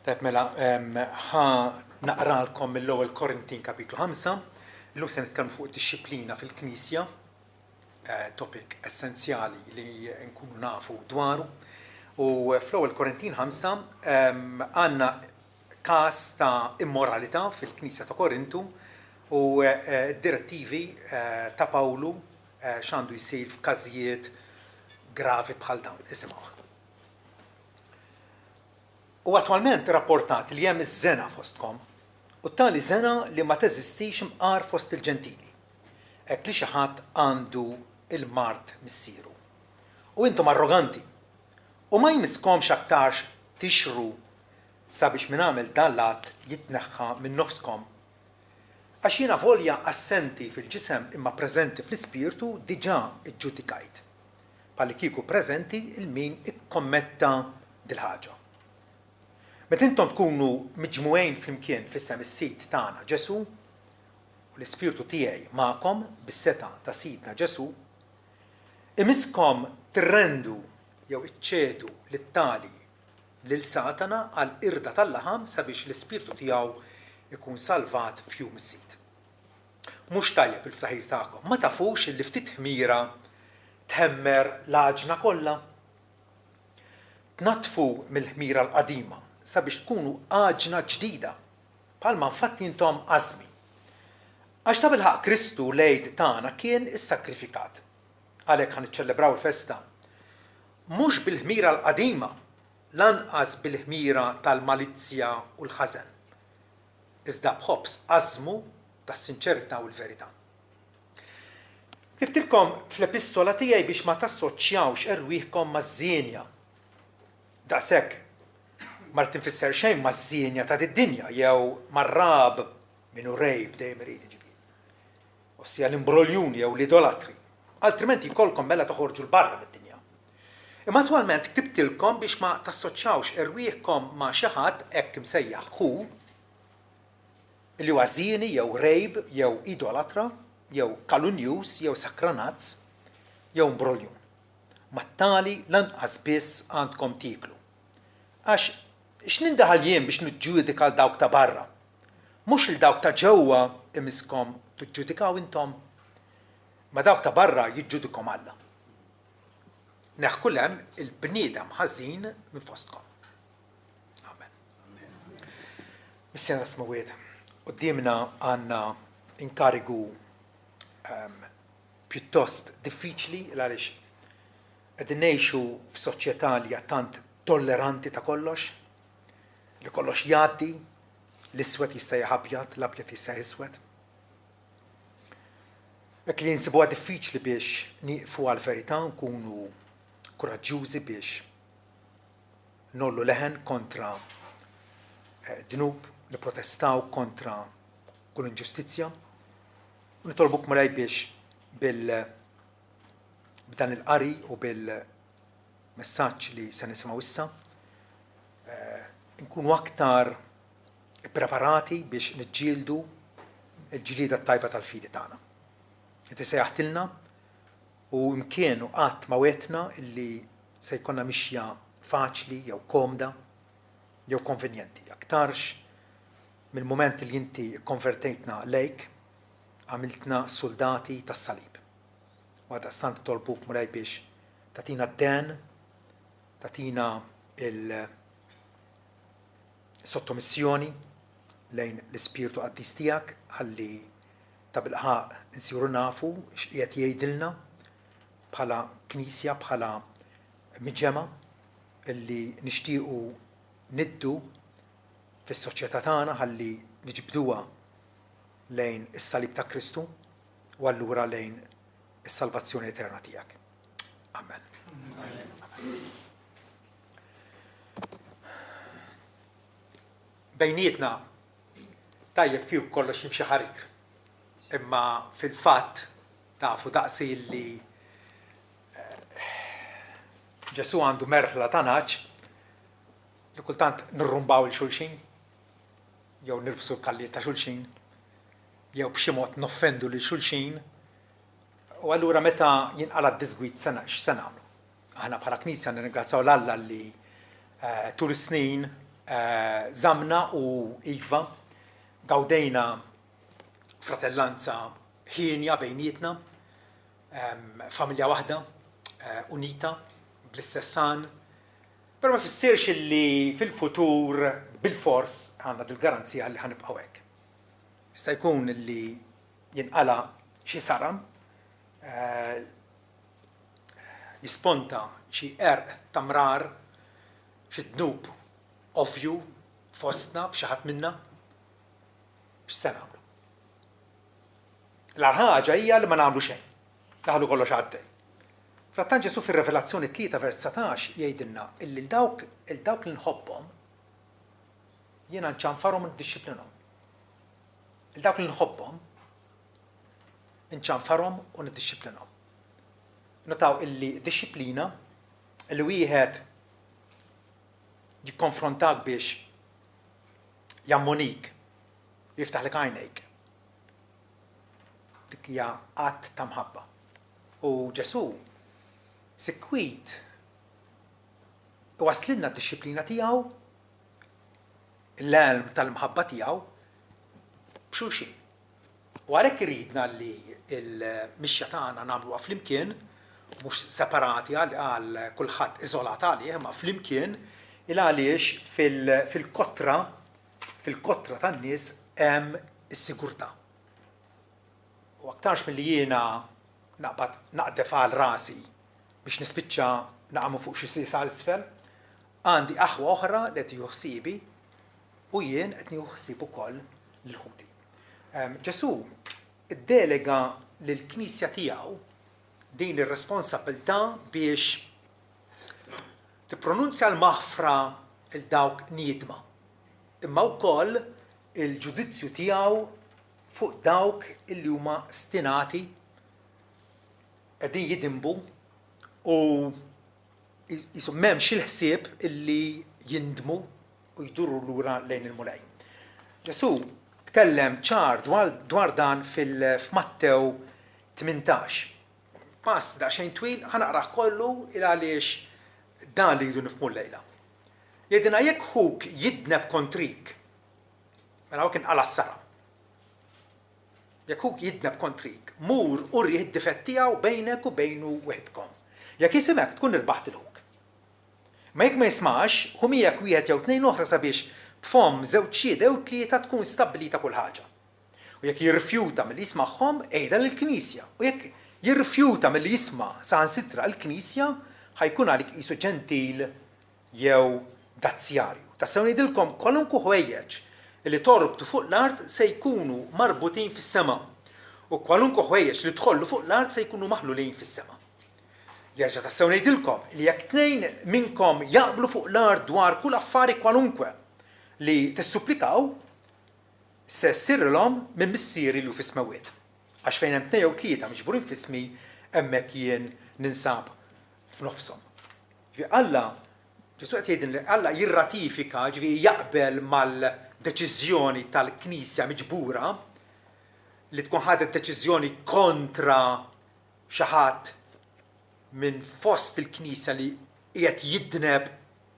Tajb mela, ħa naqralkom mill-ewwel Korintin kapitlu 5, illum se nitkellmu fuq id-dixxiplina fil-Knisja, topic essenzjali li nkunu nafu dwaru. U fl-ewwel Korintin 5 għandna każ ta' immoralità fil-Knisja ta' Korintu u direttivi ta' Pawlu x'għandu jsir f'każijiet gravi bħal dawn. Isimgħu. U attwalment rapportat li hemm iż-żena fostkom u tali żena li ma teżistix mqar fost il-ġentili. Hekk li xi ħadd għandu il-mart missieru. U intom arroganti. U ma jmisskomx aktarx tixru sabiex min għamel dan l-att jitneħħa minn nofskom. Għax jiena volja assenti fil-ġisem imma preżenti fl-ispirtu diġà iġġudikajt. Palli kieku preżenti il-min ikkommetta dil-ħaġa. Meta intom tkunu miġmugħin flimkien fis-sem is-Sid tagħna Ġesu u l-Ispirtu tiegħi magħkom bis-seta ta' Sidna Ġesu, imiskom tirrendu jew iċċedu lit-tali lil Satana għal irda tal-laħam sabiex l-Ispirtu tiegħu ikun salvat f'jum is-Sid. Mhux tajjeb il-ftaħir tagħkom, ma tafux li ftit ħmira tħemmer l-għaġna kollha. Tnatfu mill-ħmira l-qadima sabiex tkunu għaġna ġdida, bħalma infatti intom għażmi. Għax ta' bilħaq Kristu l-għid tagħna kien issakrifikat. Għalhekk ħaniċċelebraw il-festa. Mhux bil-ħmira l-qadima, lanqas bil-ħmira tal-malizzja u l-ħażen. Iżda b'ħobbs għażmu tas-sinċerità u l-verità. Ktibtilkom fl-epistola tiegħi biex ma tassoċjawx erwieħkom maż-żienja. Daqshekk ma tinfisser xejn maż-żienja ta' id-dinja jew mar-rab minnu rejb dejjem irid jiġifieri. Ossija l-imbroljuni jew l-idolatri. Altrimenti jkollkom mela toħorġu l-barra mid-dinja. Imma attwalment ktibtilkom biex ma tassoċjawx erwieħkom ma' xi ħadd hekk imsejjaħ ħu li huwa żieni jew rejb jew idolatra jew kalunjuż jew sakranazz jew imbroljun. Mat-tali lanqas biss għandkom tiklu. Għax x'nindaħal jien biex niġġudika l dawk ta' barra? Mhux il dawk ta' ġewwa imiskom tiġġudikaw intom, ma dawk ta' barra jiġġudikom Alla. Neħku hemm il-bniedem ħażin minn fostkom. Amen. Missjana smawiet, qudiemna għandna inkarigu pjuttost diffiċli għaliex qegħdin ngħixu f'soċjetà li hija tant tolleranti ta' kollox, li kollox jgħaddi, l-iswed jista' abjad, l-abjad jista' iswed. Hekk li nsibuha diffiċli biex nieqfu għall-verità nkunu kuraġġjużi biex nollu leħen kontra dnub, nipprotestaw kontra kull inġustizzja u nitolbuk mulej biex b'dan il-qari u bil-messaġġ li se nisimgħu issa nkunu aktar ippreparati biex niġġieldu l-ġlieda tajba tal-fidi tagħna. Qed isejjaħtilna u mkienu qatt ma wetna illi se jkollna mixja faċli jew komda jew konvenjenti. Aktarx mill-mument li inti konvertejtna lejk għamiltna soldati tas-salib. Għadha stant tolbuk mulej biex tatina d-den, tatina il-sottomissjoni lejn l-Ispirtu Qaddis tiegħek ħalli ta' bilħaq insiru nafu x'qiegħed jgħidilna bħala Knisja, bħala miġema illi nixtiequ niddu fis-soċjetà tagħna ħalli niġbduha lejn is-salib ta' Kristu u allura lejn is-salvazzjoni eterna tiegħek. Amen. Bejnietna tajjeb kieku kollox jimxi ħarir. Imma fil-fatt tafu daqsi li Ġesu għandu merħla ta' naċ li kultant nirrumbaw il-xulxin, jew nirfsu l-kalliet ta' xulxin, jew b'xi mod noffendu lil xulxin, u allura meta jinqala d-disgwit x'se nagħmlu. Aħna bħala Knisja nirringrazzjaw l-Alla li tul is-snin zamna u iva gawdejna fratellanza ħinja bejnietna, familja waħda, unita, bl-istessan, però ma fissirx li fil-futur bil-fors għandna dil-garanzija li ħanibqgħu hekk. Jista' jkun li jinqala xi saram, jisponta xi erq tamrar, xi dnub ovvju fostna f'xi ħadd minna, x'se nagħmlu? L-ar ħaġa hija li ma nagħmlu xejn, naħlu kollox għaddej. Frattant Ġesu fir-Revelazzjoni 3 vers 19 jgħidilna illi dawk li nħobbhom jiena nċanfarhom u niddixxiplinhom. Il-dawk li nħobbhom nċanfarhom u niddixxiplinhom. Notaw illi disċiplina illi wieħed jikkonfrontak biex jammonik, jiftaħlek għajnejk. Dik hija qatt ta' mħabba. U Ġesu sikwit waslilna d-disċiplina tiegħu, l-elm tal-mħabba tiegħu b'xulxin. U għalhekk iridna li l-mixja tagħna nagħmluha flimkien, mhux separati għal kulħadd iżolat għalih, ma flimkien il għaliex fil-kotra tan-nies hemm is-sigurtà. U aktarx milli jiena naqdef għal rasi biex nispiċċa naqamu fuq xi sisa l-isfel, għandi aħwa oħra li qed jieħu ħsibi u jien qed nieħu ħsieb ukoll lil-ħuti. Ġesu iddelega lill-Knisja tiegħu din ir-responsabbiltà biex tippronunzja l-maħfra il dawk niedma, imma wkoll il-ġudizzju tiegħu fuq dawk illi huma stinati qegħdin jidimbu u jisu m'hemmx il-ħsieb illi jindmu u jdurru lura lejn il-mulej. Ġesu tkellem ċar dwar dan f'Mattew 18. Pass daqsxejn twil ħanaqrah kollu il għaliex dan li jridu nifhmu llejla. Jgħidilna jekk ħuk jidneb kontrik, mela kien qala s-sara. Jekk ħuk jidneb kontrik, mur urrih id-difett tiegħu bejnek u bejnu wieħedkom. Jekk jisimek tkun irbaħt il-ħuk. Ma jekk ma jismax, ħumijek wieħed jew tnejn oħra sabiex b'fom żewġ xhieda jew tlieta tkun stabbilita kull ħaġa. U jekk jirrifjuta milli jismagħhom ejda lill-Knisja. U jekk jirrifjuta milli jisma' saħansitra l-Knisja, ħajkun għalik qisu ġentil jew dazzjarju. Tassew ngħidilkom kwalunkwe ħwejjeġ li torbtu fuq l-art se jkunu marbutin fis-sema. U kwalunkwe ħwejjeġ li tħollu fuq l-art se jkunu maħlulin fis-sema. Jerġa' tassew ngħidilkom li jekk tnejn minnkom jaqblu fuq l-art dwar kull affari kwalunkwe li tissupplikaw, se ssirrilhom minn missieri li hu fis-smawiet. Għax fejn hemm tnejn jew tlieta miġburin f'ismi hemmhekk jien ninsab f'nofshom. Alla, Ġesu qed jgħidin li Alla jirratifika, ġifieri jaqbel mal-deċiżjoni tal-Knisja miġbura li tkun ħadet deċiżjoni kontra xi ħadd minn fost il-Knisja li qiegħed jidneb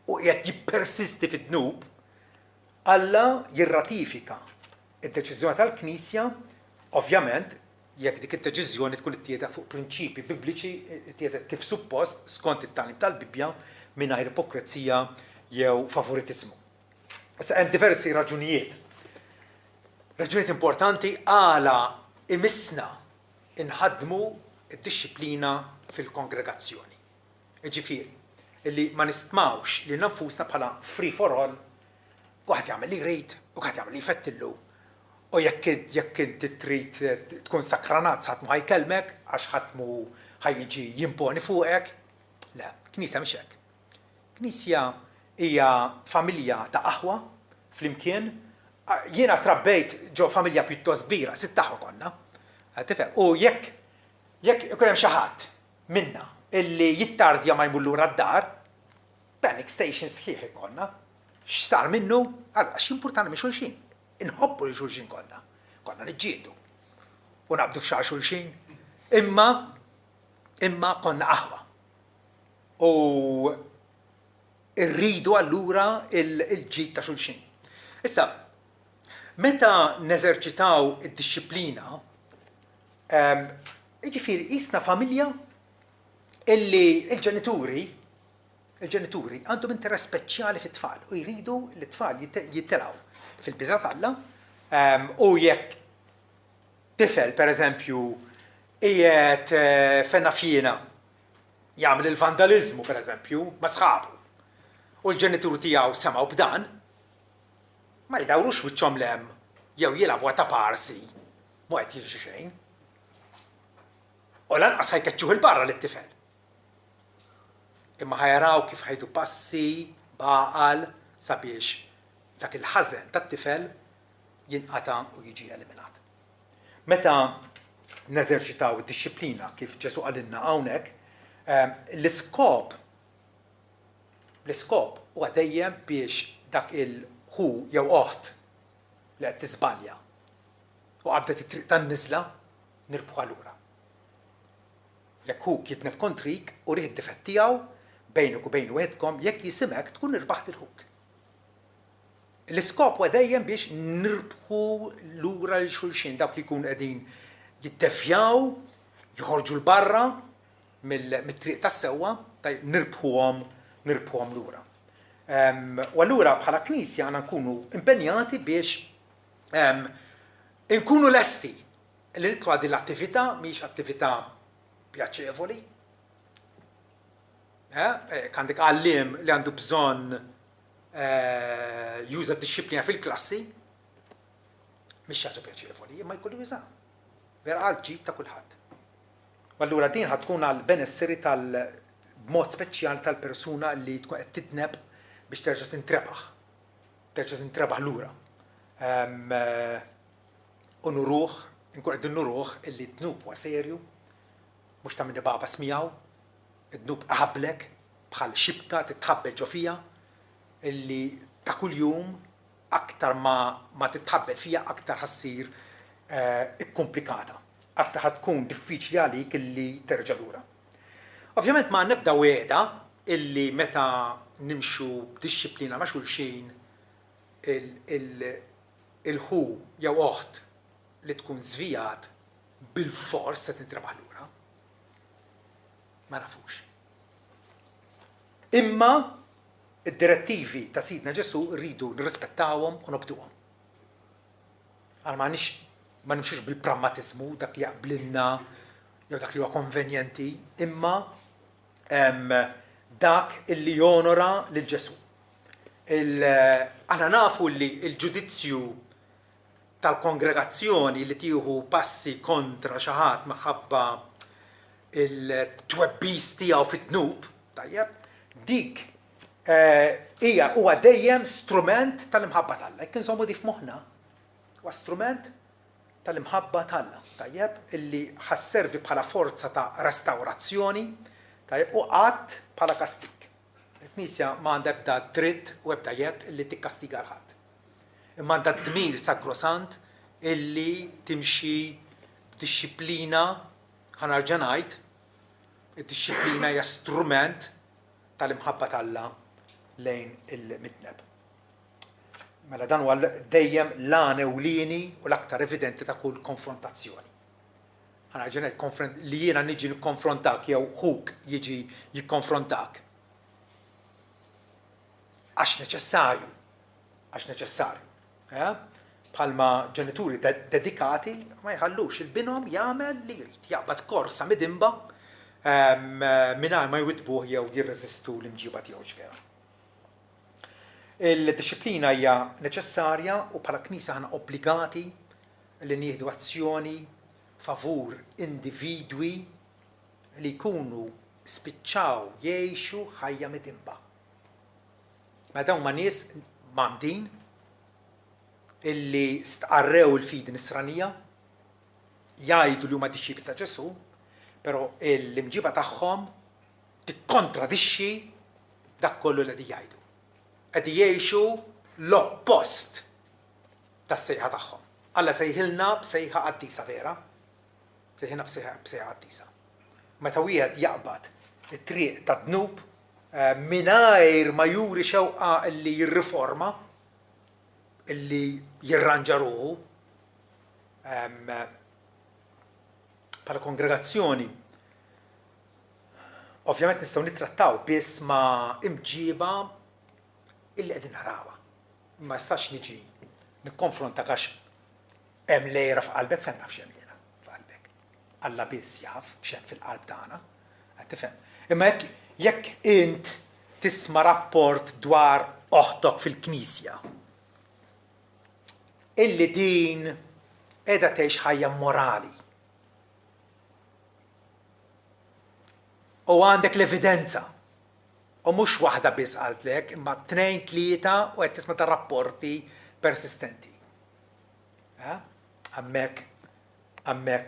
u qiegħed jippersisti fid-dnub, Alla jirratifika id-deċiżjoni tal-Knisja, ovvjament jekk dik id-deċiżjoni tkun ittieħed fuq prinċipji bibliċi ittieħed kif suppost skont it-tagħlim tal-Bibbja mingħajr ipokrezija jew favoritiżmu. Issa hemm diversi raġunijiet. Raġunijiet importanti għala imissna inħaddmu d-dixxiplina fil-kongregazzjoni. Jiġifieri, illi ma nistmawx li nfusna bħala free for all, kuħadd jagħmel li jrid u kuħadd jagħmel li jfettillu. U jekk inti trid tkun sakranat ħadd mu ħajkellmek għax ħadd mu ħajjiġi jimponi fuqek. Le, Knisja mhix hekk. Knisja hija familja ta' aħwa flimkien. Jiena trabbejt ġew familja pjuttost kbira, sitt aħwa konna. Tifhem? U jekk ikun hemm xi ħadd minna illi jittardja ma jmur lura d-dar, panic station sħiħ ikollna. X'sar minnu? Għax importanti minn xulxin. Inħobbu li xulxin konna. Konna niġġieldu. U naqbdu f'xar xulxin. Imma konna aħwa. U irridu allura il-ġid ta' xulxin. Issa, meta neżerċitaw id-disċiplina, jiġifieri qisna familja illi il-ġenituri għandhom interess speċjali fit-tfal u jridu li t-tfal jittelgħu fil-biża' Alla, u jekk tifel pereżempju qiegħed fenna fjina jagħmel il-vandaliżmu pereżempju ma' sħabu u l-ġenituri tiegħu semgħu b'dan, ma jdawrux wiċċhom lemm jew jilagħbu ta' parsi mu qed jiġri xejn. U lanqas ħajkeċċuh il-barra lit-tifel. Imma ħajaraw kif ħajdu passi baqal sabiex dak il-ħażen tat-tifel jinqata' u jiġi eliminat. Meta neżerċitaw id-disċiplina kif Ġesu qalilna hawnhekk, l-iskop huwa dejjem biex dak il-ħu jew oħt li qed tiżbalja u qabdet it-triq tan-niżla nirbħuha lura. Jekk hu jitneb kontrik u rih id-difett tiegħu bejnek u bejn wieħedkom jekk jisimek tkun irbaħt il-ħuk. L-iskop huwa dejjem biex nirbħu lura lil xulxin dawk li jkunu qegħdin jiddevjaw, joħorġu l-barra mit-triq tas-sewwa, nirbħuhom lura. U allura bħala Knisja għandna nkunu impenjati biex nkunu lesti li nitwa din l-attività mhix attività pjaċevoli. Għandek għalliem li għandu bżonn juża d-disciplina fil-klassi, mhix ħaġa pjaċevoli, imma jkollu juża. Vera għal-ġid ta' kulħadd. U allura din ħad tkun għal benesseri b'mod speċjali tal-persuna li tkun qed titneb biex terġa' tintrebaħ lura. U nuruh, nkun qegħdin nuruh illi tnub huwa serju, mhux ta' minni baba smijaw, id-dnub qaħablek bħal xibka titħabbel ġo fija illi ta' kuljum aktar ma titħabbel fija aktar ħassir ikkomplikata. Aktar ħatkun diffiċli għalik illi terġa' lura. Ovvjament ma nibda wiegħda illi meta nimxu b'disċiplina ma' xulxin il-ħu jew oħt li tkun żvijat bil-fors se tintrebaħ lura. Ma nafux. Imma id-direttivi ta' Sidna Ġesu rridu nirrispettawhom u nobduhom. Għal ma nimxux bil-pragmatizmu dak li jaqblilna jew dak li huwa konvenjenti, imma dak illi jonora lil Ġesu. Aħna nafu li l-ġudizzju tal-kongregazzjoni li tieħu passi kontra xi ħadd minħabba il-twebbis tiegħu fit-tnub, tajjeb, dik huwa dejjem strument tal-imħabba tal-Alla. Jekk insommu di f'moħħna, huwa strument tal-imħabba tal-Alla, tajjeb, illi ħasservi bħala forza ta' restawrazzjoni, tajjeb, u qatt bħala kastik. Il-Knisja ma għandha ebda dritt u ebda jett illi tikkastiga l-ħadd. Imma għandha dmir sakrosant illi timxi b'dixxiplina ħanarġa' ngħid, id-disċiplina hija strument tal-imħabba tal-Alla lejn il-mitneb. Mela dan huwa dejjem l-għan ewlieni u l-aktar evidenti ta' kull konfrontazzjoni. Ħanarġa' ngħid li jiena niġi nikkonfrontak jew ħuk jiġi jikkonfrontak. Għax neċessarju. Bħalma ġenituri dedikati ma jħallux il-binhom jagħmel li jrid, jaqbad korsa midimba mingħajr ma jwitbuh jew jirreżistu l-imġiba tiegħu ġvera. Il-disciplina hija neċessarja u bħala Knisja aħna obbligati li nieħdu azzjoni favur individwi li jkunu spiċċaw jgħixu ħajja midimba. Ma dawn ma nies m'għandin illi stqarrew il-fidi nisranija, jgħidu li huma disċipli ta' Ġesu, però l-imġiba tagħhom tikkontradixxi dak kollu li qegħdin jgħidu. Qegħdin jgħixu l-oppost tas-sejħa tagħhom. Alla sejħilna b'sejħa qaddisa vera, sejħilna b'sejħa qaddisa. Meta wieħed jaqbad it-triq tad-dnub minajr ma juri xewqa li jirriforma, illi jirranġa ruħu bħala kongregazzjoni. Ovvjament nistgħu nittrattaw biss ma' imġiba illi qegħdin narawha. Ma jistax niġi nikkonfronta għax hemm lejra f'qalbek fejn naf x'hemm jiena f'qalbek. Alla biss jaf x'hemm fil-qalb tagħna. Qed tifhem. Imma jekk int tisma' rapport dwar oħtok fil-Knisja illi din qiegħda tgħix ħajja morali. U għandek l-evidenza. U mhux waħda biss qaltlek, imma 2-3 u qed tisma' ta' rapporti persistenti. Hemmhekk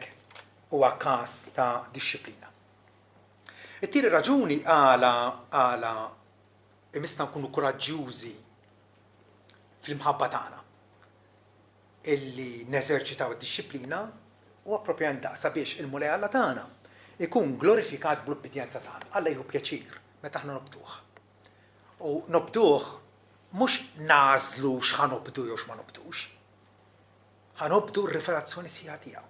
huwa każ ta' dixxilpina. It-tieni raġuni għala imissna nkunu kuraġġjużi fil-mħabba tagħna illi neżerċitaw id-dixxilpina huwa proprjament daqsa biex il-mulej Alla tagħna ikun glorifikat bl-obbedjenza tagħna. Alla jieħu pjaċir meta aħna nobduh. U nobduh mhux nażlu x'ħanobdu jew x'ma nobdux. Ħanobdu r-rivelazzjoni sieħa tiegħu.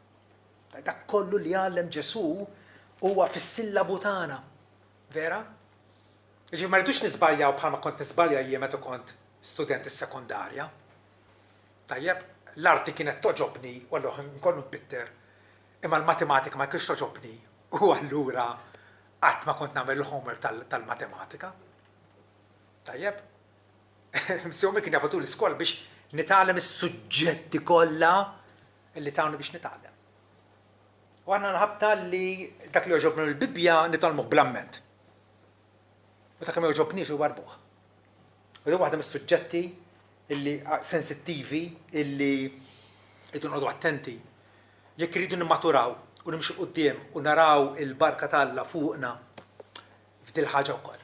Dak kollu li għallem Ġesu huwa fis-sillabu tagħna. Vera? Ġifieri ma rridux niżbaljaw bħalma kont niżbalja jien meta kont student is-sekondarja. Tajjeb, l-arti kienet toġobni u allura nkollu bitter. Imma l-matematika ma kienx toġobni u allura qatt ma kont nagħmel il-homework tal-matematika. Tajjeb? Msewmi kien jabatu l-iskola biex nitgħallem is-suġġetti kollha li tagħnu biex nitgħallem. U għandna nħabta li dak li joġobnu l-Bibja nitgħallmu bl-amment. U dak ma joġobniex huwa rbuħ. U dik waħda mis-suġġetti illi sensittivi illi idu noqgħdu attenti. Jekk iridu nimmaturaw u nimxu quddiem u naraw il-barka tal-Alla fuqna f'dil ħaġa wkoll.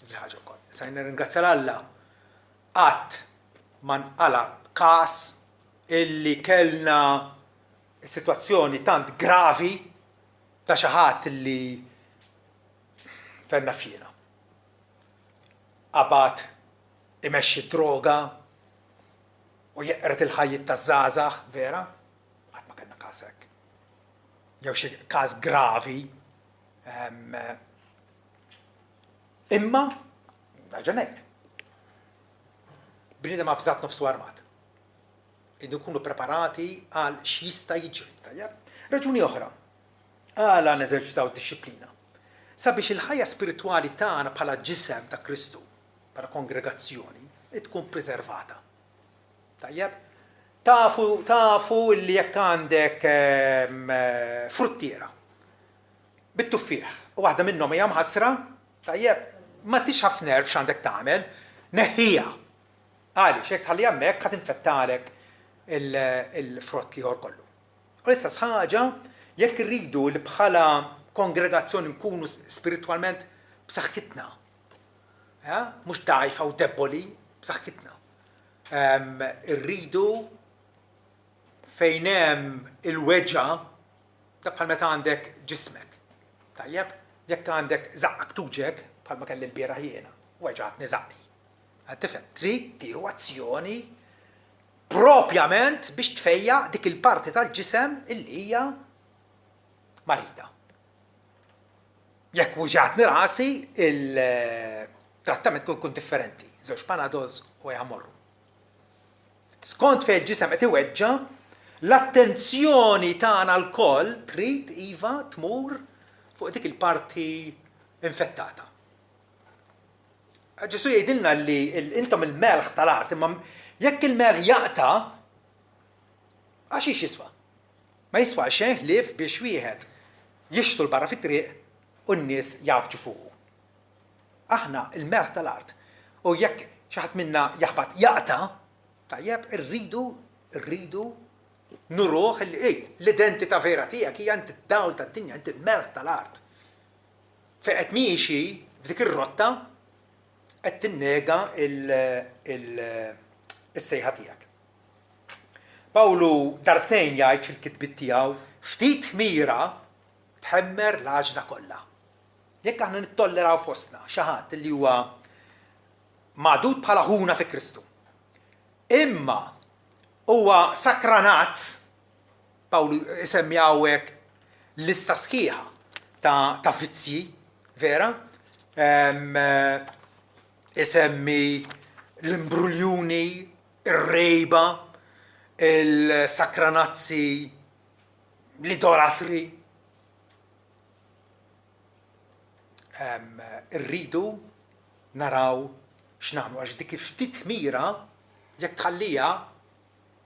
F'dil ħaġa wkoll. Sa nirringrazzja l-Alla qatt ma nqala każ illi kellna sitwazzjoni tant gravi ta' xi ħadd illi fenna fina. Qabad imexxi droga u jeqret il-ħajjiet taż-żgħażagħ, vera? Qatt ma kellna każ hekk. Jew xi każ gravi. Imma nerġa' ngħid. Bniedem afżat nofsu armat. Idu nkunu preparati għal x'jista' jiġri, tajjeb? Raġuni oħra għala neżerċitaw d-dixxilpina. Sabiex il-ħajja spiritwali tagħna bħala ġisem ta' Kristu, bħala kongregazzjoni, tkun preservata. Tajjeb? Tafu li jekk għandek fruttiera bit-tuffieħ u waħda minnhom hija mħassra, tajjeb, ma tixħaf nerv x'għandek tagħmel, neħħija. Għaliex jekk tħalli hemmhekk ħadd infettalek il-frott liħor kollu. U l-istess ħaġa jekk irridu li bħala kongregazzjoni nkunu spiritwalment b'saħħitna. Mhux dgħajfa u debboli, b'saħħitna. Irridu fejn hemm il-weġġa ta' bħal meta għandek ġismek. Tajjeb, jekk għandek żaqqak tuġek bħalma kelli l-bieraħ jiena, weġġatni żaqni. Tifhem, trid tieħu azzjoni propjament biex tfejja dik il-parti tal-ġisem illi hija marida. Jekk wuġġatni rasi, il-trattament kun differenti. Żewġ Panadols u jħamorru. Skont fejn il-ġisem qed iweġġa, l-attenzjoni tagħna l-koll trid iva tmur fuq dik il-parti infettata. Ġesu jgħidilna li intom il-melħ tal-art, imma jekk il-melħ jaqta, għax jiswa. Ma jiswa xejn ħlief biex wieħed jixtu l-barra fit-triq u n-nies jafġu fuqu. Aħna il-melħ tal-art. U jekk xi ħadd minna jaħbad jaqta, tajjeb irridu nuruh l-identità vera tiegħek hija inti d-dawl tad-dinja, inti l-melħ tal-art. Fejn qed miexi f'dik ir-rotta qed tinnega il-sejħa tiegħek. Pawlu darbtejn jgħid fil-kitbiet tiegħu ftit ħmiera tħemmer l-għaġna kollha. Jekk aħna nittolleraw fostna xi ħadd li huwa magħdud bħala ħuna fi Kristu. Imma huwa sakranat, Pawlu isemmi hawnhekk lista sħiħa ta' vizzji, vera? Isemmi l-imbruljuni, ir-rejba, il-sakranazzi, l-idolatri. Irridu naraw x'nagħmlu għax dik ftit mira jekk tħallija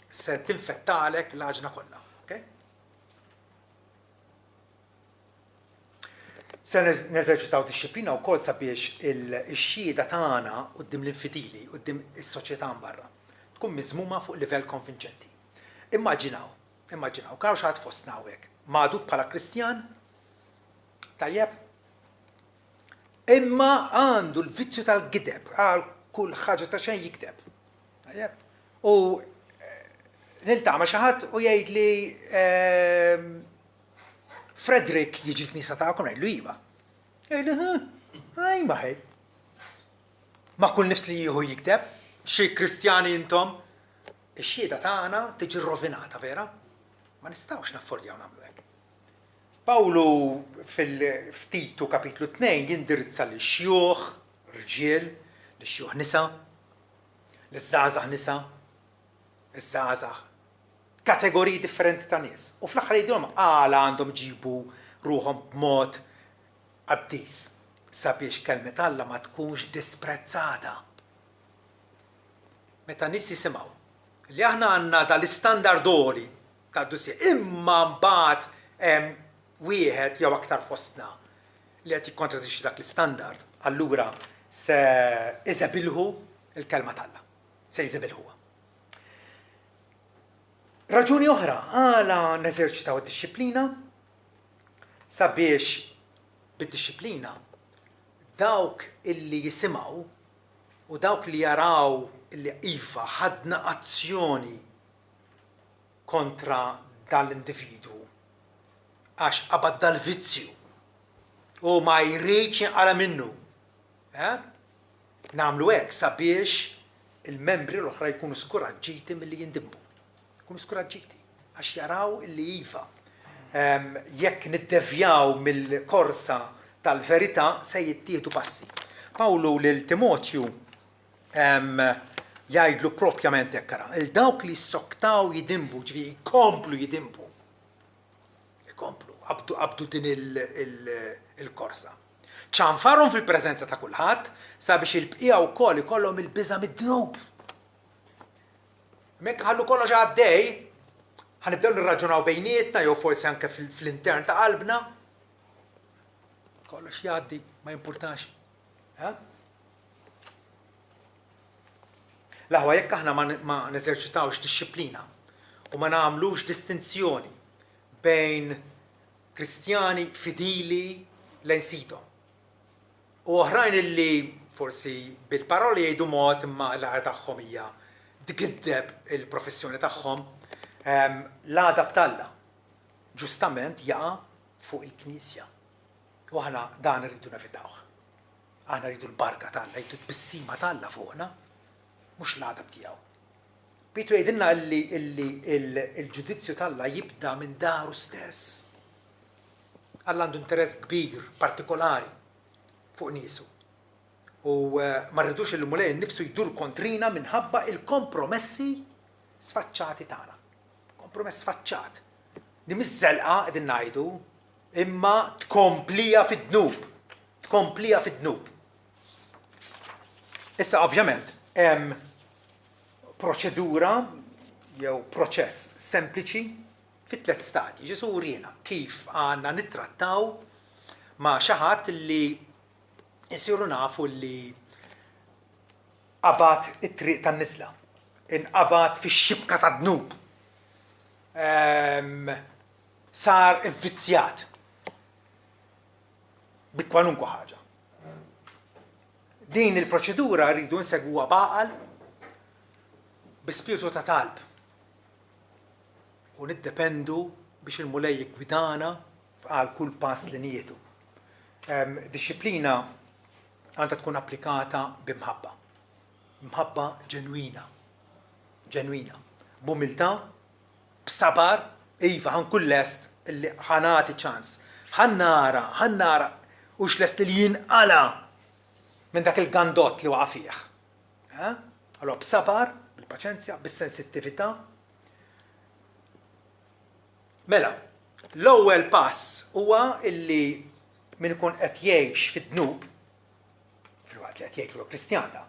se tinfettalek l-ħaġna kollha, okay? Se neżerċitaw dixxilpina wkoll sabiex ix-xhieda tagħna quddiem l-infidili, quddiem is-soċjetà barra tkun miżmuma fuq livell konvinċenti. Immaġinaw, kaw xi ħadd fostna hawnhekk, magħdud bħala Kristjan, tajjeb, imma għandu l-vizzju tal-gideb, għal kull ħaġa ta' xejn jikteb. Tajjeb. U niltaqma xi ħadd u jgħidli Frederick jiġi l-knisja tagħkom ngħidlu iva. Jgħidli ma ħej. Ma kull nifs li jieħu jikteb, xi Kristjani intom, ix-xhieda tagħna tiġi rrovinata vera? Ma nistgħux naffordjaw nagħmlu hekk. Pawlu f'Titu kapitlu 2 jindirizza lix-xjuħ, irġiel, lix-xjuħ nisa, liż-żgħażagħ nisa, iż-żgħażagħ, kategoriji differenti ta' nies. U fl-aħħar jgħidulhom għala għandhom ġibu ruhom b'mod qaddis sabiex kelmet Alla ma tkunx disprezzata. Meta nies jisimgħu li aħna għandna dal-istandard għoli ta' dusja, imma mbagħad wieħed jew aktar fostna li qed jikkontradixxi dak l-istandard, allura se iżebilħu il-kelma t'Alla, se jżebilħuha. Raġuni oħra għala neżerċitaw id-dixxilpina sabiex bid-dixxilpina dawk illi jisimgħu u dawk li jaraw illi iva ħadna azzjoni kontra dal-individwu għax qabad dal-vizzju u ma jridx jinqala minnu. Nagħmlu hekk sabiex il-membri l-oħra jkunu skoraġġiti milli jindimmu. Jkunu skoraġġiti għax jaraw illi iva jekk niddevjaw mill-korsa tal-verità se jittieħdu passi. Pawlu lil Timotju jgħidlu propjament hekk ara. Il-dawk li ssoktaw jidimbu, ġifieri jkomplu jidimbu. Qabdu din il-korsa. ċanfarhom fil-preżenza ta' kulħadd sabiex il-bqija wkoll ikollhom il-biża' mid-dnub. Hemmhekk ħallu kollox għaddej, ħanibdew nirraġunaw bejnietna jew forsi anke fl-intern ta' qalbna. Kollox jgħaddi, ma jimpurtax. L-aħwa jekk aħna ma neżerċitawx dixxilpina u ma nagħmlux distinzjoni bejn Kristjani fidili lejn sidhom u oħrajn illi forsi bil-paroli jgħidu mod imma l-ħajja tagħhom hija tgiddeb il-professjoni tagħhom, l-għada b'Alla ġustament jaqa' fuq il-Knisja. U aħna dan irridu nevitawh. Aħna rridu l-barka t'Alla, rridu t-bissima t'Alla fuqna, mhux l-għada b'tiegħu. Pietru jgħidilna illi il-ġudizzju t'Alla jibda minn daru stess. Alla għandu interess kbir, partikolari fuq niesu. U ma rridux il mulej nnifsu jdur kontrina minħabba il-kompromessi sfaċċati tagħna. Kompromess sfaċċat. Di mhix żelqa qegħdin ngħidu, imma tkomplija fid-dnub. Tkomplija fid-dnub. Issa ovvjament hemm proċedura jew proċess sempliċi fit-tliet stadji. Ġesu urina kif għandna nittrattaw ma' xi ħadd li jsiru nafu li qabad it-triq tan-nisla, inqabad fix-xibka tad-dnub. Sar invvizzjat bi kwalunkwe ħaġa. Din il-proċedura rridu nsegwuha baqal bi spiritu ta' talb. U niddependu biex il-mulej jiggwidana għal kull pass li nieħdu. Disciplina għandha tkun applikata b'imħabba. Mħabba ġenwina. B'umiltà, b'sabar, iva ħankun lest illi ħanati ċans. Ħannara ux lest li jinqala minn dak il-gandot li waqa' fih. Allora b'sabar, bil-paċenzja, bis-sensittività. Mela, l-ewwel pass huwa illi min ikun qed jgħix fid-dnub, fil-waqt li qed jgħid huwa Kristjana,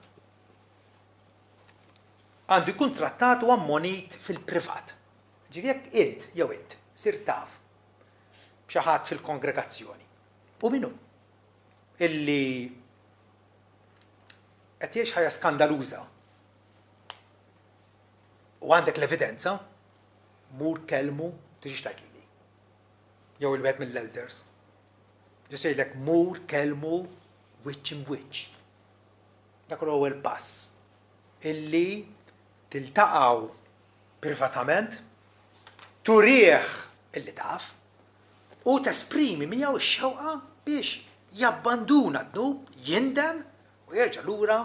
għandu jkun trattat u ammonit fil-privat. Ġifieri jekk int jew int sir taf b'xi ħadd fil-kongregazzjoni. U minnu illi qed jgħix ħajja skandaluża u għandek l-evidenza, mur kelmu tiġix tgħidlili. Jew il-wieħed mill-elders. Ġis jgħidlek mur kelmu wiċċ imwiċċ. Dak l-ewwel pass illi tiltaqgħu privatament, turih illi taf u tesprimi miegħu x-xewqa biex jabbanduna d-dnub, jindem u jerġa' lura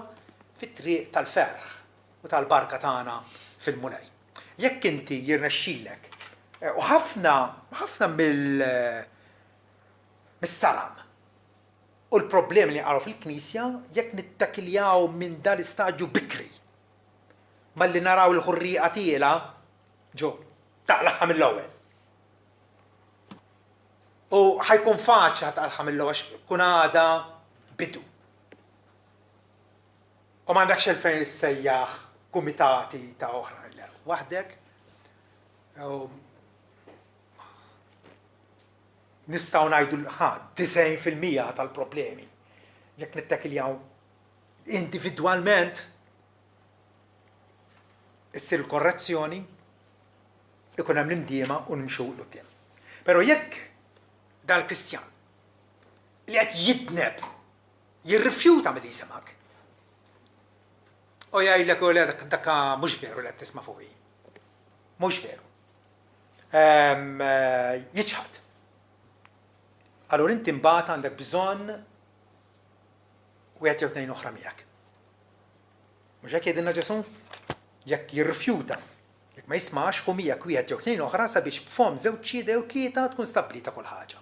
fit-triq tal-ferħ u tal-barka tagħna fil-Mulej. Jekk inti jirnexxilek u ħafna mis-saram u l-problemi li qalu fil-Knisja jekk nittakiljaw minn dan l-istadju bikri malli naraw il-ħurriqa tiela ġo taqlaħħa mill-ewwel. U ħajkun faċli taqlaħħa mill-ewwel kun għada bidu. U m'għandekx il-fejn issejjaħ kumitati ta' oħra waħdek. Nistgħu ngħidu 90% tal-problemi jekk nittakiljaw individwalment issir il-korrezzjoni, ikun hemm l-imdiema u nimxu l-qudiem. Però jekk dal-Kristjan li qed jitneb jirrifjuta milli jisimak u jgħidlek u dak mhux veru li qed tisma' fuqi. Mhux veru. Jiġħad. Allura inti mbagħad għandek bżonn wieħed jew tnejn oħra miegħek. Mhux hekk jgħidilna Ġesu? Jekk jirrifjuta, jekk ma jismax u miegħek wieħed jew tnejn oħra sabiex b'fhom żewġ ċieda jew tlieta tkun stabbilita kull ħaġa.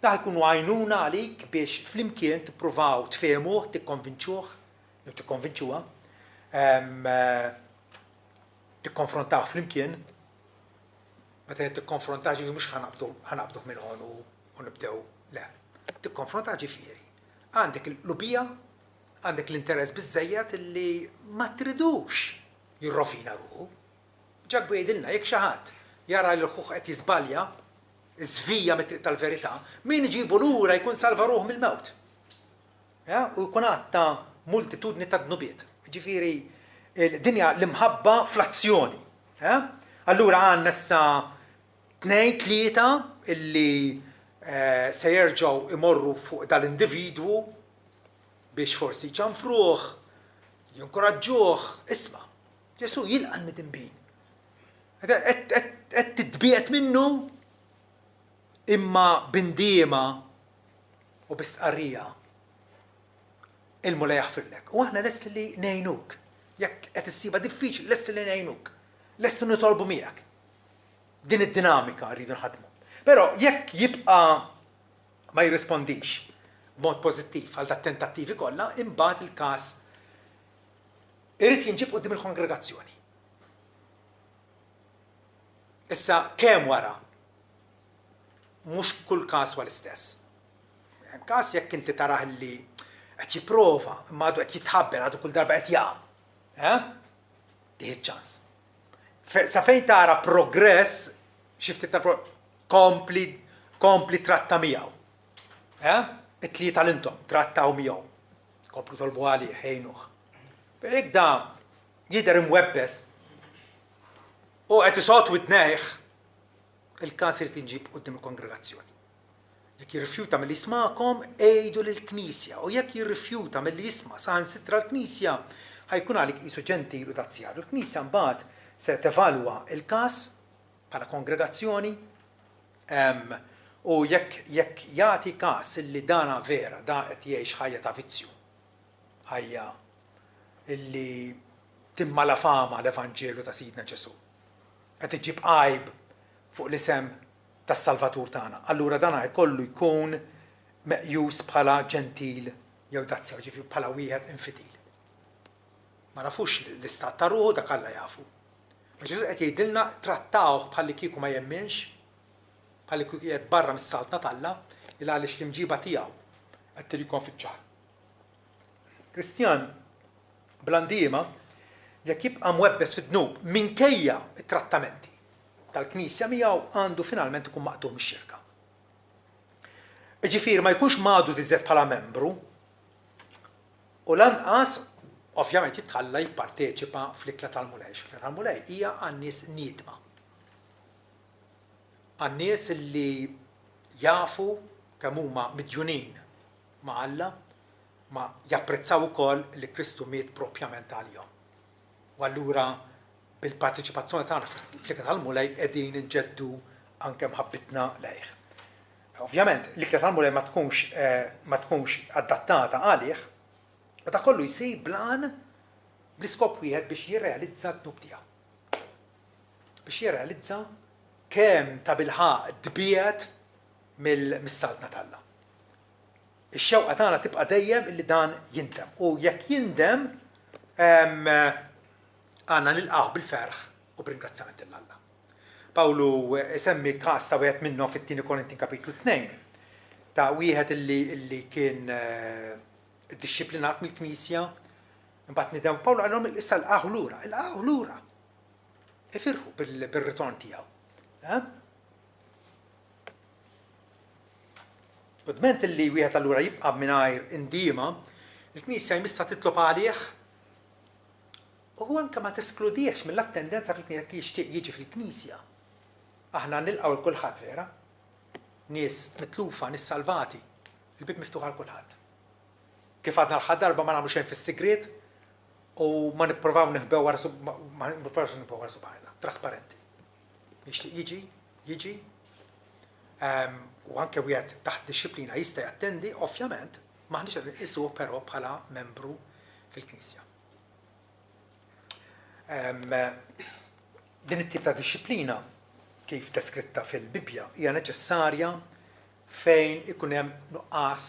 Dak ikunu għajnuna għalik biex flimkien tippruvaw tfehmuh, tikkonvinċuh, jew tikkonvinċuha, tikkonfrontawh flimkien, meta tikkonfrontaw ġifieri mhux ħanaqbduh minn hon u nibdew le. Tikkonfrontaw ġifieri. Għandek l-lubija, għandek l-interess biżżejjed illi ma tridux jirrofina ruħu. Ġabbu jgħidilna jekk xi ħadd jara li l-ħuħ qed jiżbalja, żvija mit-triq tal-verità, min iġibu lura jkun salva ruħu mill-mewt. U jkun għatta multitudni ta' dnubiet. Ġifieri dinja l-imħabba fl-azzjoni. Allura għandna issa 2-3 illi se jerġgħu imorru fuq dal-individwu biex forsi ċanfruh, jinkoraġġuh, isma' Ġesu jilqa' l-midinbin. Qed titbiet minnu imma bindiema u bistqarrija il-Mulej jaħfirlek. U aħna lest li ngħinuk. Jekk qed issiba diffiċli lest li ngħinuk. Lest nitolbu miegħek. Din id-dinamika rridu nħadmu. Però jekk jibqa' ma jirrispondix b'mod pożittiv għal tat-tentattivi kollha, imbagħad il-każ irid jinġib quddiem il-kongregazzjoni. Issa kemm wara mhux kull każ huwa l-istess. Każ jekk inti tarah li qed jipprova imma għadu qed jitħabber għadu kull darba qed jaqa'. Tieħed ċans. Sa fejn tara progress xi ftit kompli tratta miegħu. It-tlieta l-intom trattaw miegħu. Komplu tolbu għalih ħejnuh. Jekk da jidher imwebbes u qed isgħod widnejh, il-każ irid jinġib quddiem il-kongregazzjoni. Jekk jirrifjuta milli jisma'kom għejdu lill-Knisja u jekk jirrifjuta milli jisma' saħansitra l-Knisja ħajkun għalik qisu ġentilu tazzjar. Il-Knisja mbagħad se tevalwa il-każ bħala kongregazzjoni U jekk jagħti każ illi dana vera da qed jgħix ħajja ta' vizzju. Ħajja illi timmala fama l-Evanġelu ta' Sidna Ġesu. Qed iġib għajb fuq l-isem tas-Salvatur tagħna. Allura dana jkollu jkun meqjus bħala ġentil jew dazzja, ġifieri bħala wieħed infitil. Ma nafux l-istat ta' ruħu dak alla jafu. Ma Ġesu qed jgħidilna trattawh bħalli kieku ma jemminx, bħalli kieku qiegħed barra mis-saltna talla, il għaliex l-imġiba tiegħu qed tirikom fiċ-ċar. Kristjan blandiema jekk jibqa' mwebbes fid-dnub minkejja t-trattamenti tal-Knisja miegħu għandu finalment ikun maqtuh mix-xirka. Ġifieri ma jkunx mgħadu tiżed bħala membru u lanqas ovvjament jitħalla jipparteċipa fl-ikla tal-mulej. L-ikla tal-mulej hija għan-nies niedma. Għan-nies li jafu kemm huma midjunin ma' Alla ma japprezzaw ukoll li Kristu miet proprjament għalihom. U allura bil-parteċipazzjoni tagħna fl-ikla tal-mulej qegħdin inġeddu anke mħabbitna lejh. Ovvjament l-ikla tal-mulej ma tkunx adattata għalih, u da kollu jsir blan bl-iskop wieħed biex jirrealizza d-dnub tiegħu. Biex jirrealizza kemm ta' bilħaq dbiet mis-saltna talla. Ix-xewqa tagħna tibqa' dejjem illi dan jindem. U jekk jindem għandna nilqgħu bil-ferħ u b'ringrazzjament lil Alla. Pawlu semmi każ ta' wieħed minnhom fit-2 Korintin kapitlu 2 ta' wieħed illi kien iddixxiplinat mill-Knisja, imbagħad nidem Pawlu għalhom issa lqaħu lura. Ifirħu bir-ritorn tiegħu. Udment illi wieħed allura jibqa' mingħajr indiema, il-Knisja jmissa titlob għalih u anke ma teskludihx mill-attendenza fil-Knisja jekk jixtieq jiġi fil-Knisja. Aħna nilqgħu l kulħadd vera. Nies mitlufa, nies salvati, il-bib miftuħ għal kulħadd. Kif għadna l-ħad darba ma nagħmlu xejn fis-sigriet u ma nippruvaw nħbew wara subħajna, trasparenti. Jixtieq jiġi, u anke wieħed taħt disċiplina jista' jattendi, ovvjament m'aħniex qed nqisuh però bħala membru fil-Knisja. Din it-tip ta' disċiplina kif deskritta fil-Bibja hija neċessarja fejn ikun hemm nuqqas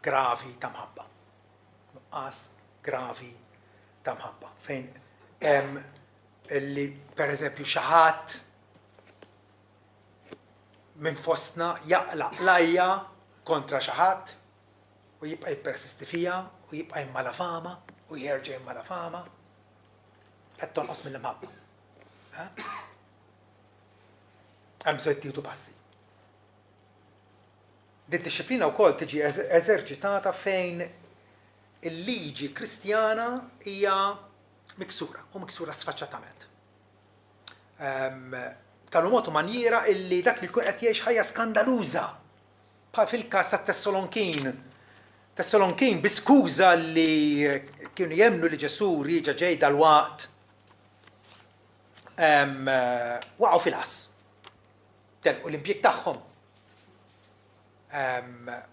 gravi ta' mħabba. Nuqqas gravi ta' mħabba. Fejn hemm illi pereżempju xi ħadd minn fostna jaqlaq lajja kontra xi ħadd u jibqa' jippersisti fiha u jibqa' jimmala fama u jerġa' jimmala fama. Qed tonqos mill-imħabba. Hemm bżonn tieħdu passi. Din-disciplina wkoll tiġi eżerċitata fejn il-liġi Kristjana hija miksura u miksura sfaċċatament. Tal-mod u maniera illi dak li jkun qed jgħix ħajja skandaluża. Bħal fil-każ tat-Tessalonkin. Tessalonkin bi skuża li kienu jemmnu li Ġesu rieġa ġej dal-waqt waqgħu fil-qass. Telqu l-impjieg tagħhom.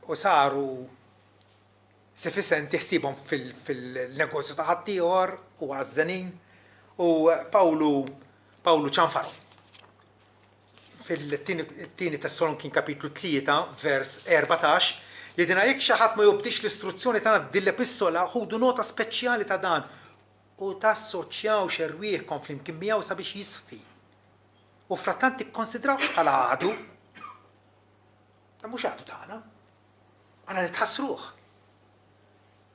U saru sifisenti ħsibhom fil-negozju ta' ħaddieħor u għażżenin u Pawlu ċanfarhom. Fil-tieni Tessalonkin kapitlu 3 vers 14 jgħidilna jekk xi ħadd ma jobdix l-istruzzjoni tagħna dil-epistola ħudu nota speċjali ta' dan u tassoċjaw xerwieħkom flimkien miegħu sabiex jisħti. U frattant tikkonsidrawx bħala għadu. Mhux għadu tagħna. Għandna nitħassruh.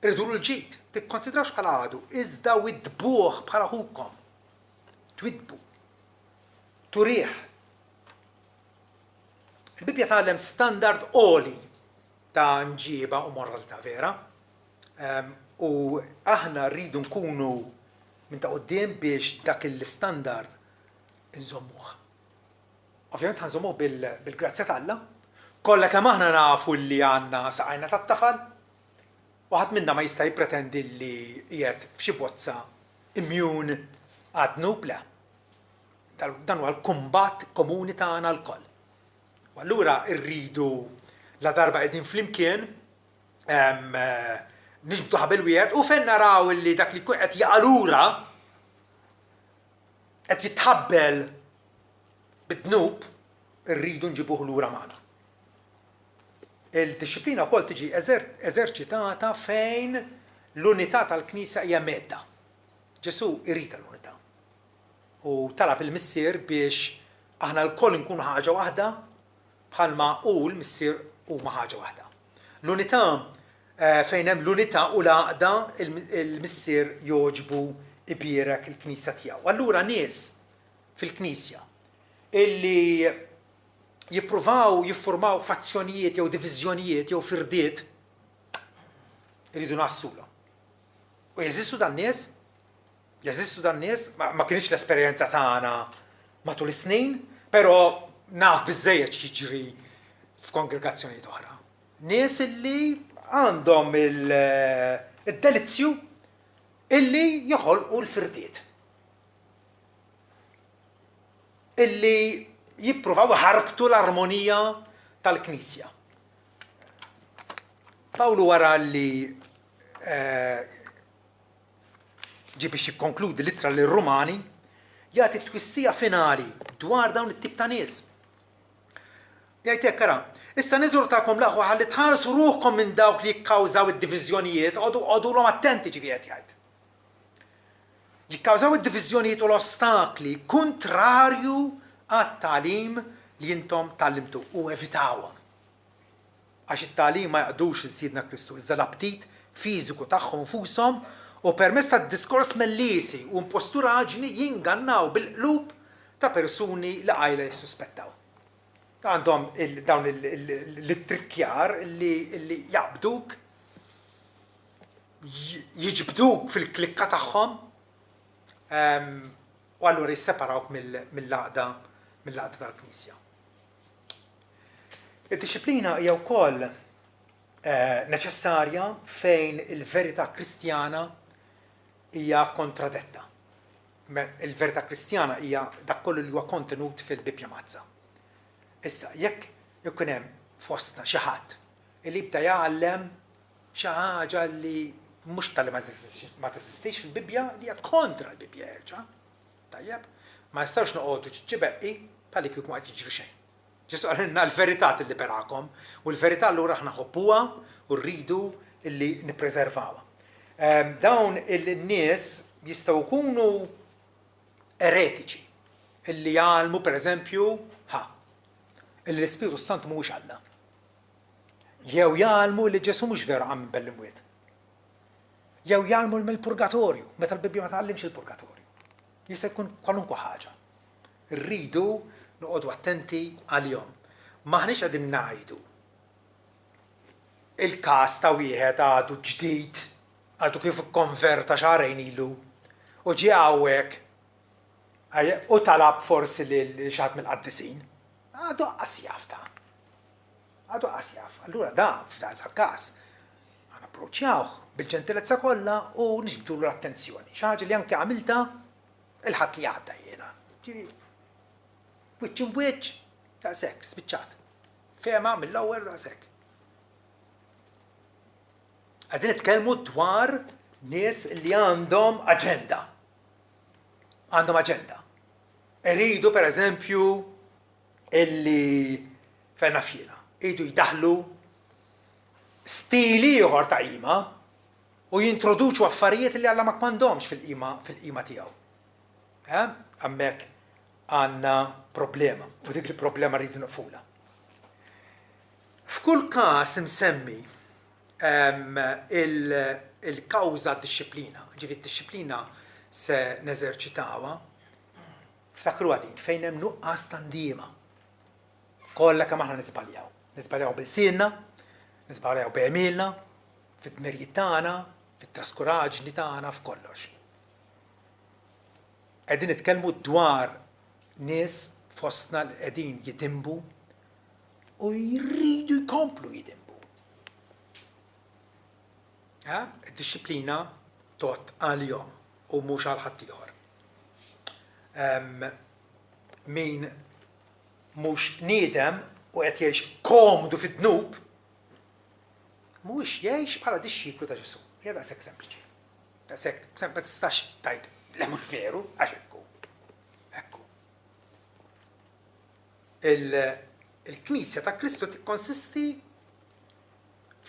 Irridu l-ġid, tikkonsidrawx bħala għadu, iżda widbuh bħala ħukom. Twidbu. Turih. Il-Bibja tgħallem standard għoli ta' nġieba u moralità vera. U aħna rridu nkunu minn ta' qudiem biex dak il-standard inżommuh. Ovvjament ħanżommuh bil-grazzja ta' Alla. Kollha kemm aħna nafu li għandna saqajna tat-tafal, u ħadd minna ma jista' jippretendi li qiegħed f'xi bozza immjun għad-dnub le. Dan huwa l-kumbatt komuni tagħna lkoll. Allura rridu la darba qegħdin flimkien nixbdu ħabel wieħed u fejn naraw li dak li qed jaqalura qed jitħabbel bid-dnub irridu nġibuh lura magħna. Il-disciplina wkoll tiġi eżerċitata fejn l-unità tal-Knisja hija medda. Ġesu irrida l-unità. U talab il-missier biex aħna l-koll nkunu ħaġa waħda bħalma u l-missier huma ħaġa waħda. L-unità fejn hemm l-unità u l-għaqda il-missier joġbu ibierek il-Knisja tiegħu. Allura nies fil-Knisja illi jippruvaw jiffurmaw fazzjonijiet jew diviżjonijiet jew firdiet iridu nassula. U jeżistu dan nies? Jeżistu dan nies? Ma kienx l-esperjenza tagħna matul is-snin, però naf biżżejjed jiġri f'kongregazzjonijiet oħra. Nies illi għandhom il-delizzju illi joħolqu l-firdiet. Illi jippruvaw ħarbtu l-armonija tal-Knisja. Pawlu wara li ġi biex jikkonkludi l-ittra lir-Rumani jagħti twissija finali dwar dawn it-tip ta' nies. Jgħid hekk ara, issa niżurtakom l-aħwa ħalli tħarsu ruħkom minn dawk li jikkawżaw id-diviżjonijiet, għodulhom attenti ġifi qed jgħid. Jikkawżaw id-diviżjonijiet u l-ostakli kontrarju għat-tagħlim li intom tallimtu u evitawhom. Għax it-tagħlim ma jaqdux iżidna Kristu, iżda l-aptit fiżiku tagħhom fushom u permezz tad-diskors mellisi u imposturaġni jingannaw bil-qlub ta' persuni li għajla jissuspettaw. Għandhom dawn il-trikkjar li jaqbduk, jiġbduk fil-klikka tagħhom u allura jisseparawk mill-laqda tal-Knisja. Id-disciplina hija wkoll neċessarja fejn il-verità Kristjana hija kontradetta. Il-verità Kristjana hija dak kollu li huwa kontenut fil-Bibja Mazza. Issa, jekk ikun hemm fostna xi ħadd li jibda jgħallem xi ħaġa li mhux tal-li ma teżistix fil-Bibja li hija kontra l-Bibja jerġa'. Tajjeb, ma nistgħux noqogħdu ċibeqqi bħalli kieku ma qed jiġri xejn. Ġesu għalilna l-verità tilliberakom u l-verità allura aħna ħobbuha u rridu illi nippreservawha. Dawn il-nies jistgħu jkunu eretiċi illi jgħalmu pereżempju illi l-Ispiritu Sant mhuwiex Alla. Jew jgħalmu li Ġesu mhux vera qam minn bell-imwiet. Jew jgħalmu mill-purgatorju, meta l-Bibja ma tgħallimx il-purgatorju. Jista' jkun kwalunkwe ħaġa. Irridu noqogħdu attenti għalihom. Maħniex qegħdin ngħidu il-każ ta' wieħed għadu ġdid, għadu kif ikkonverta xahrejn ilu u ġie hawnhekk u talab forsi lil xi ħadd mill-qaddisin. Għadu qasjaf ta'. Għadu qasjaf. Allura da f'tal-każ approċċjawh bil-ġentilezza kollha u niġbdu l-attenzjoni. Xi ħaġa li anke għamilta il-ħadd li għadda jiena. Wiċċ imwiċċ daqshekk, spiċċat. Fehma mill-ewwel daqshekk. Qegħdin nitkellmu dwar nies li għandhom aġenda. Għandhom aġenda. Iridu pereżempju illi fejn naf jiena, iridu jdaħlu stili ieħor ta' qima u jintroduċu affarijiet li Alla ma m'għandhomx fil-qima tiegħu. Hemmhekk għandna problema u dik il-problema rridu naqfula. F'kull każ imsemmi il-kawża d-disciplina, ġifieri d-disciplina se neżerċitawha ftakru għadin fejn hemm nuqqas ta' ndiema. Kollha kemm aħna nisbaljaw. Nisbaljaw bil-sienna, nisbaljaw b'għemilna, fit-tmerjiet tagħna, fit-traskuraġni tagħna, f'kollox. Qegħdin nitkellmu dwar nies fostna li qegħdin jidimbu u jridu jkomplu jidimbu. Id-disciplina tot għalihom u mhux għal ħadd ieħor. Min mhux niedem u qed jgħix komdu fid-dnub, mhuwiex jgħix bħala dixxiplu ta' Ġesu. Hija daqshekk sempliċi. Daqshekk ma tistax tgħid le mhux veru għax hekk. Ekku. Il-Knisja ta' Kristu tikkonsisti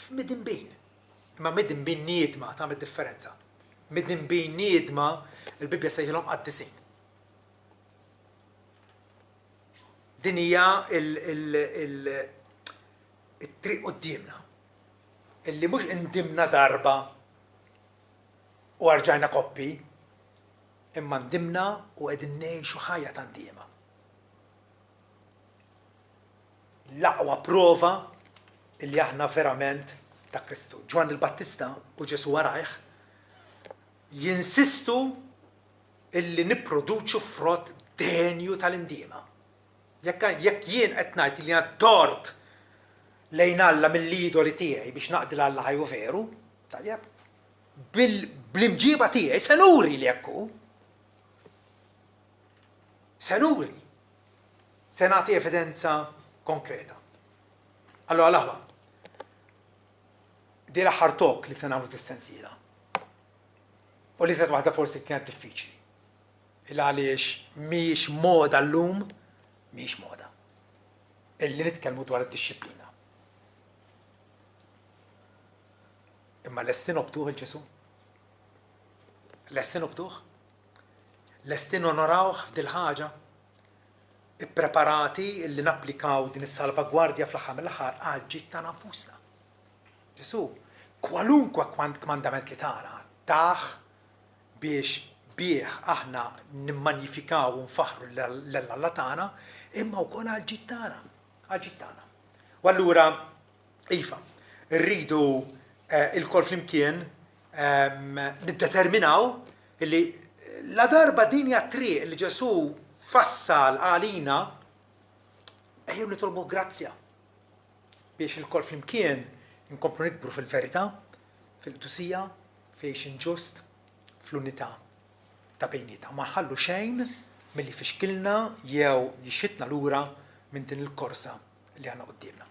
f'midin bejn. Imma midin bejn niedma tagħmel differenza. Midin bejn niedma il-Bibja sejħilhom qaddisin. Din hija il-triq qudiemna. Illi mhux indimna darba u arġajna koppi, imma ndimna u qegħdin ngħixu ħajja ta' ndiema. L-aqwa prova illi aħna verament ta' Kristu. Ġwan il-Battista u Ġesu warajh jinsistu illi nipproduċu frott denju tal-indiema. Jekk jien qed ngħid li għad tort lejn Alla mill-idoli tiegħi biex naqdi l-Alla ħajju veru, tajjeb, bl-imġiba tiegħi se nuri li hekk hu. Se nuri. Se nagħti evidenza konkreta. Allora laħba, di l-aħħar tok li se nagħmlu tis-sensiela. U li set waħda forsi kienet diffiċli. Il-għaliex mhix moda llum, mhix moda. Illi nitkellmu dwar id-dixxiplina. Imma lesti nobtuh il-Ġesu? Lesti nobtuh? Lesti onorawh f'dil ħaġa? Ippreparati illi napplikaw din is-salvagwardja fl-aħħar mill-aħħar għal ġid ta' nafusna. Ġesu, kwalunkwe kmandament li tara taħ biex bih aħna nimmanifikaw u nfaħru l-Alla tagħna, imma wkoll għal ġid tagħna, għal ġid tagħna. U allura iva, rridu il-kol flimkien niddeterminaw illi la darba din hija triq li Ġesu fassal għalina ejjew nitolbu grazzja biex il-kol flimkien inkomplu nikbru fil-verità, fil-qdusija, f'għejxin ġust, fl-unità ta' bejnietna. Ma nħallu xejn milli fixkilna jew jixxitna lura minn din il-korsa li għandna qudiemna.